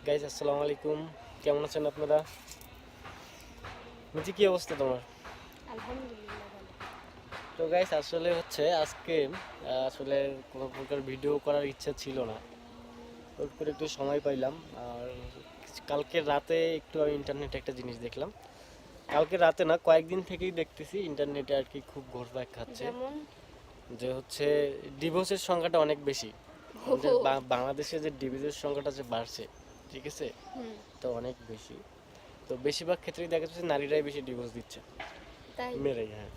Guys আসসালামু আলাইকুম, কেমন আছেন আপনারা? মিজি, কি অবস্থা তোমার? আলহামদুলিল্লাহ ভালো। তো গাইজ আসলে হচ্ছে আজকে আসলে কোনো প্রকার ভিডিও করার ইচ্ছা ছিল না। হুট করে একটু সময় পাইলাম। আর কালকে রাতে একটু আমি ইন্টারনেটে একটা জিনিস দেখলাম। কালকে রাতে না, কয়েকদিন থেকেই দেখতেছি ইন্টারনেটে আর কি খুব ঘুরপাক খাচ্ছে যেমন যে হচ্ছে ডিভোর্সের সংখ্যাটা অনেক বেশি। আমাদের ও বাংলাদেশে যে ডিভোর্সের সংখ্যাটা যে বাড়ছে, ঠিক আছে, হুম, তো অনেক বেশি। তো বেশিরভাগ ক্ষেত্রেই দেখা যাচ্ছে নারীরাই বেশি ডিভোর্স দিচ্ছে, তাই মেয়েরাই। হ্যাঁ,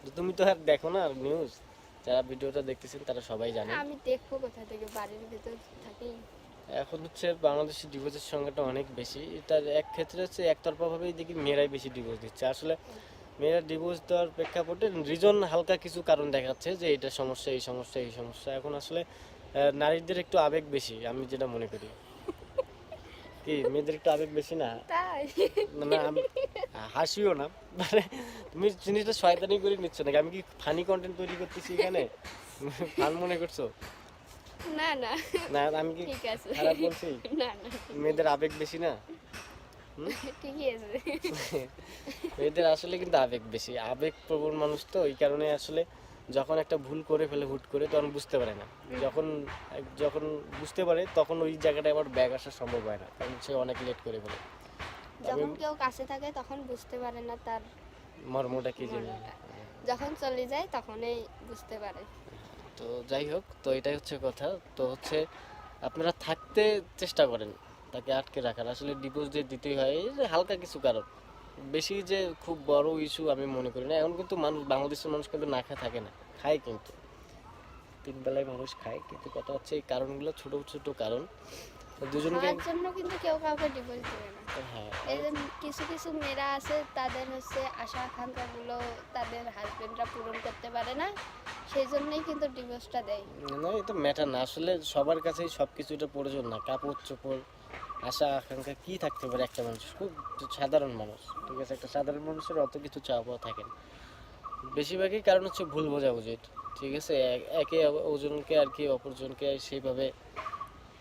তো তুমি তো আর দেখো না নিউজ, যারা ভিডিওটা দেখতেছেন তারা সবাই জানেন। আমি দেখবো কোথা থেকে, বাড়ির ভেতর থাকি। এখন হচ্ছে বাংলাদেশের ডিভোর্সের সংখ্যাটা অনেক বেশি। এটার এক ক্ষেত্রে হচ্ছে একতরফাভাবেই দেখি মেয়েরাই বেশি ডিভোর্স দিচ্ছে। আসলে মেয়েরা ডিভোর্স দেওয়ার প্রেক্ষাপটে রিজন হালকা কিছু কারণ দেখাচ্ছে যে এটা সমস্যা, এই সমস্যা, এই সমস্যা। এখন আসলে নারীদের একটু আবেগ বেশি, আমি যেটা মনে করি। কি, মেয়েদের একটু আবেগ বেশি না? তাই না আমি হাসিও না, মানে তুমি জিনিসটা শয়তানি করে নিচ্ছ নাকি? আমি কি ফানি কন্টেন্ট তৈরি করতেছি এখানে? ফান মনে করছো? না না, না, আমি কি ঠিক আছে। খারাপ বলছি? না না, মেয়েদের আবেগ বেশি না? হুম? ঠিকই আছে। মেয়েদের আসলে কিন্তু আবেগ বেশি, আবেগ প্রবণ মানুষ, তো এই কারণে আসলে যখন একটা ভুল করে ফেলে হুট করে, তখন বুঝতে পারে না। যখন যখন বুঝতে পারে তখন ওই জায়গাটায় আবার ব্যাগ আসা সম্ভব হয় না, কারণ সে অনেক লেট করে ফেলে। আমি যখন কেউ কাছে থাকে তখন বুঝতে পারে না তার মর্মটা কি জানি। মর্মটা, যখন চলে যায় তখনই বুঝতে পারে। তো যাই হোক, তো এটাই হচ্ছে কথা। তো হচ্ছে আপনারা থাকতে চেষ্টা করেন তাকে আটকে রাখার। আসলে ডিভোর্স দিয়ে দিতেই হয়, এই যে হালকা কিছু কারণ, বেশি যে খুব বড় ইস্যু আমি মনে করি না। এখন কিন্তু মানুষ, বাংলাদেশের মানুষ কিন্তু না খেয়ে থাকে না, খায় কিন্তু, তিন বেলায় মানুষ খায়, কিন্তু কথা হচ্ছে এই কারণগুলো ছোট ছোট কারণ। তো দুজনকে, খাওয়ার জন্য কিন্তু কেউ কাউকে ডিভোর্স দেবে না। হ্যাঁ, এই যে কিছু কিছু মেয়েরা আছে, তাদের হচ্ছে আশা আকাঙ্ক্ষাগুলো তাদের হাজবেন্ডরা পূরণ করতে পারে না, সেই জন্যই কিন্তু ডিভোর্সটা দেয়। না এটা ম্যাটার না। আসলে সবার কাছেই সব কিছুটা প্রয়োজন না। কাপড় চোপড়, আশা আকাঙ্ক্ষা কি থাকতে পারে একটা মানুষ, খুব সাধারণ মানুষ, ঠিক আছে, একটা সাধারণ মানুষের অত কিছু চাওয়া পাওয়া থাকে না। বেশিরভাগই কারণ হচ্ছে ভুল বোঝাবুঝি, ঠিক আছে। একে ওজনকে আর কি অপরজনকে সেইভাবে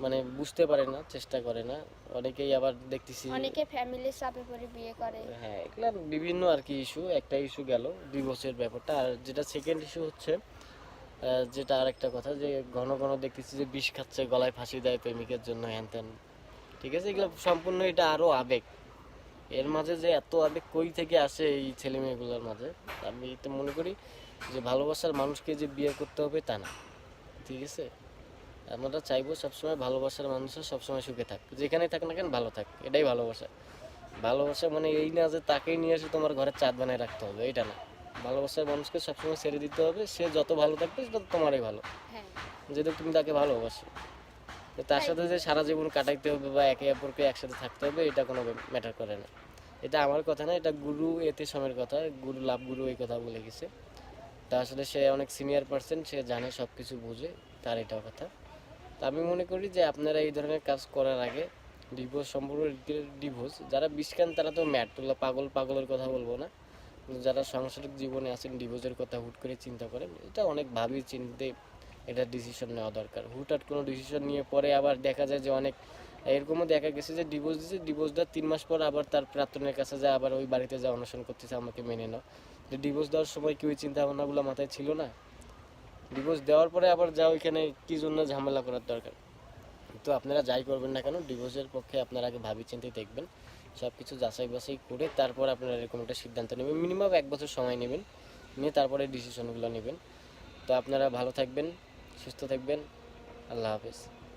মানে বুঝতে পারে না, চেষ্টা করে না। অনেকেই আবার দেখতেছি, অনেকে ফ্যামিলির চাপে পড়ে বিয়ে করে। হ্যাঁ, এগুলা বিভিন্ন আর কি ইস্যু। একটা ইস্যু গেল ডিভোর্সের ব্যাপারটা, আর যেটা সেকেন্ড ইস্যু হচ্ছে যেটা আরেকটা কথা, যে ঘন ঘন দেখতেছি যে বিষ খাচ্ছে, গলায় ফাঁসি দেয় প্রেমিকের জন্য, হ্যান ত্যান, ঠিক আছে। এগুলো সম্পূর্ণ, এটা আরো আবেগ। এর মাঝে যে এত আবেগ কই থেকে আসে এই ছেলে মেয়েগুলোর মাঝে, আমি তো মনে করি যে ভালোবাসার মানুষকে যে বিয়ে করতে হবে তা না, ঠিক আছে। আমরা চাইবো সবসময় ভালোবাসার মানুষের সবসময় সুখে থাক, যেখানে থাক না কেন ভালো থাক, এটাই ভালোবাসা। ভালোবাসা মানে এই না যে তাকেই নিয়ে এসে তোমার ঘরে চাঁদ বানায় রাখতে হবে, এটা না। ভালোবাসার মানুষকে সবসময় ছেড়ে দিতে হবে, সে যত ভালো থাকবে সেটা তো তোমারই ভালো, হ্যাঁ, যেহেতু তুমি তাকে ভালোবাসো। তো তার তাই সাথে যে সারা জীবন কাটাইতে হবে বা একে অপরকে একসাথে থাকতে হবে, এটা কোনো ম্যাটার করে না। এটা আমার কথা না, এটা গুরু এতে সমের কথা, গুরু লাভ গুরু এই কথা বলে গেছে। তা আসলে সে অনেক সিনিয়র পার্সন, সে জানে, সব কিছু বুঝে, তার এটা কথা। তা আমি মনে করি যে আপনারা এই ধরনের কাজ করার আগে ডিভোর্স, সম্পূর্ণ ডিভোর্স, যারা বিষকান তারা তো ম্যাট, তোলা পাগল, পাগলের কথা বলবো না, কিন্তু যারা সাংসারিক জীবনে আছেন ডিভোর্সের কথা হুট করে চিন্তা করেন, এটা অনেক ভাবি চিন্তে এটা ডিসিশন নেওয়া দরকার। হুটহাট কোনো ডিসিশন নিয়ে পরে আবার দেখা যায় যে অনেক, এরকমও দেখা গেছে যে ডিভোর্স দিয়েছে, ডিভোর্স দেওয়ার 3 মাস পর আবার তার প্রাক্তনের কাছে যায়, আবার ওই বাড়িতে যা অনশন করতেছে আমাকে মেনে নাও। যে ডিভোর্স দেওয়ার সময় কি ওই চিন্তা ভাবনাগুলো মাথায় ছিল না? ডিভোর্স দেওয়ার পরে আবার যা ওইখানে কি জন্য ঝামেলা করার দরকার? তো আপনারা যাই করবেন না কেন, ডিভোর্সের পক্ষে আপনারা আগে ভাবি চিন্তে দেখবেন, সব কিছু যাচাই বাছাই করে তারপর আপনারা এরকম একটা সিদ্ধান্ত নেবেন। মিনিমাম 1 বছর সময় নেবেন, নিয়ে তারপরে ডিসিশনগুলো নেবেন। তো আপনারা ভালো থাকবেন, সুস্থ থাকবেন। আল্লাহ হাফেজ।